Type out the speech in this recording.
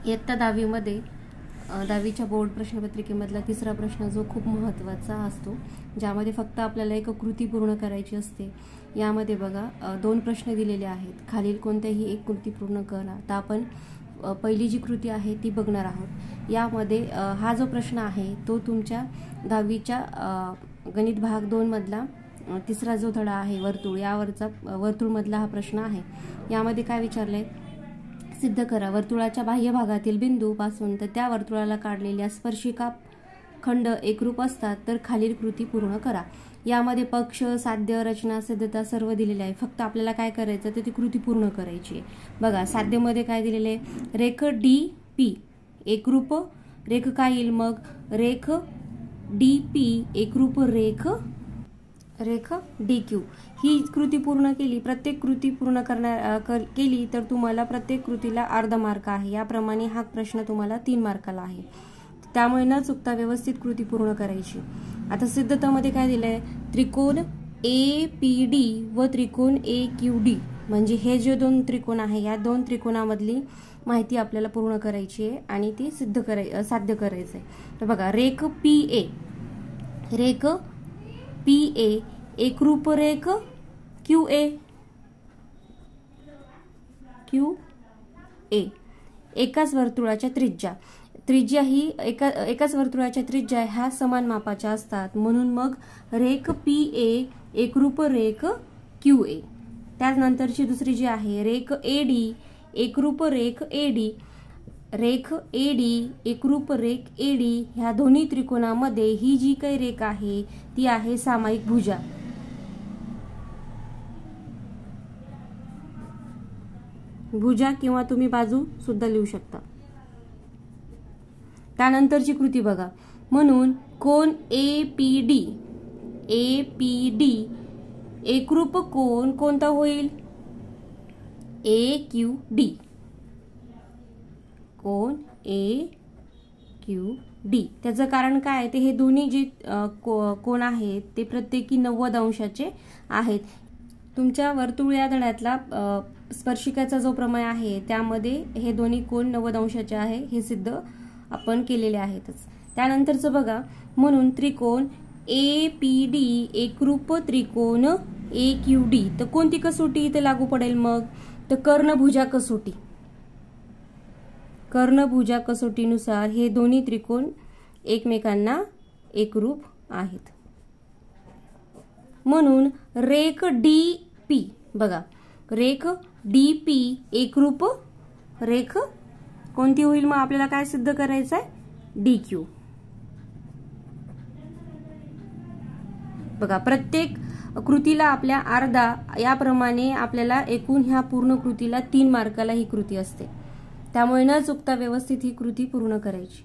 इयत्ता 10वीमध्ये 10वीच्या बोर्ड प्रश्नपत्रिकेमधला तिसरा प्रश्न जो खूप महत्त्वाचा असतो, ज्यामध्ये फक्त आपल्याला एक कृती पूर्ण करायची असते. यामध्ये बघा 2 प्रश्न दिलेले आहेत. खालील कोणत्याही एक कृती पूर्ण करा. तर आपण पहिली जी कृती आहे ती बघणार आहोत. यामध्ये हा जो प्रश्न आहे तो तुमच्या 10वीच्या गणित भाग 2 मधला तिसरा जो धडा आहे वर्तुळ, यावरचा वर्तुळ मधला हा प्रश्न आहे. यामध्ये काय विचारलंय, सिद्ध करा वर्तुळाच्या बाह्य भागातील बिंदू पासून तर त्या वर्तुळाला काढलेल्या स्पर्शिका खंड एकरूप असतात तर खालील कृती पूर्ण करा. यामध्ये पक्ष, साध्य, रचना, सिद्धता सर्व दिलेले आहे. फक्त आपल्याला काय करायचं तर ती कृती पूर्ण करायची आहे. बघा साध्यमध्ये काय दिलेले आहे, रेख डी पी एकरूप रेख काय येईल, मग रेख डी पी एकरूप रेख डी क्यू. ही कृती पूर्ण केली, प्रत्येक कृती पूर्ण केली तर तुम्हाला प्रत्येक कृतीला अर्धा मार्क आहे. याप्रमाणे हा प्रश्न तुम्हाला 3 मार्काला आहे. त्यामुळे न चुकता व्यवस्थित कृती पूर्ण करायची. आता सिद्धतामध्ये काय दिलंय, त्रिकोण ए पी डी व त्रिकोण ए क्यू डी, म्हणजे हे जे 2 त्रिकोण आहे या 2 त्रिकोणामधली माहिती आपल्याला पूर्ण करायची आहे आणि ती साध्य करायचं आहे. तर बघा रेख पी ए एकरूप रेख क्यू ए. एकाच वर्तुळाच्या त्रिज्या ही एकाच वर्तुळाच्या त्रिज्या ह्या समान मापाच्या असतात, म्हणून मग रेख पी ए एकरूप रेख क्यू ए. त्यानंतरची दुसरी जी आहे रेख ए डी एकरूप रेख ए डी. रेख ए डी एकरूप रेख ए डी ह्या दोन्ही त्रिकोणामध्ये ही जी काही रेख आहे ती आहे सामायिक भुजा. किंवा तुम्ही बाजू सुद्धा लिहू शकता. त्यानंतरची कृती बघा, म्हणून कोन ए पी डी एकरूप कोन कोणता होईल, ए क्यू डी. कोन ए क्यू डी. त्याचं कारण काय आहे, ते हे दोन्ही जे कोन आहेत ते प्रत्येकी 90 अंशाचे आहेत. तुमच्या वर्तुळ या धड्यातला स्पर्शिकाचा जो प्रमेय आहे त्यामध्ये हे दोन्ही कोन 90 अंशाचे आहे, हे सिद्ध आपण केलेले आहेतच. त्यानंतरचं बघा, म्हणून त्रिकोण ए पी डी एकरूप त्रिकोण ए क्यू डी. तर कोणती कसोटी इथे लागू पडेल, मग तर कर्णभुजा कसोटीनुसार हे दोन्ही त्रिकोण एकमेकांना एकरूप आहेत. म्हणून रेख डी पी, बघा रेख डी पी एकरूप रेख कोणती होईल, मग आपल्याला काय सिद्ध करायचं आहे, डी क्यू. बघा प्रत्येक कृतीला आपल्या अर्धा, याप्रमाणे आपल्याला एकूण ह्या पूर्ण कृतीला 3 मार्काला ही कृती असते. त्यामुळे न चुकता व्यवस्थित ही कृती पूर्ण करायची.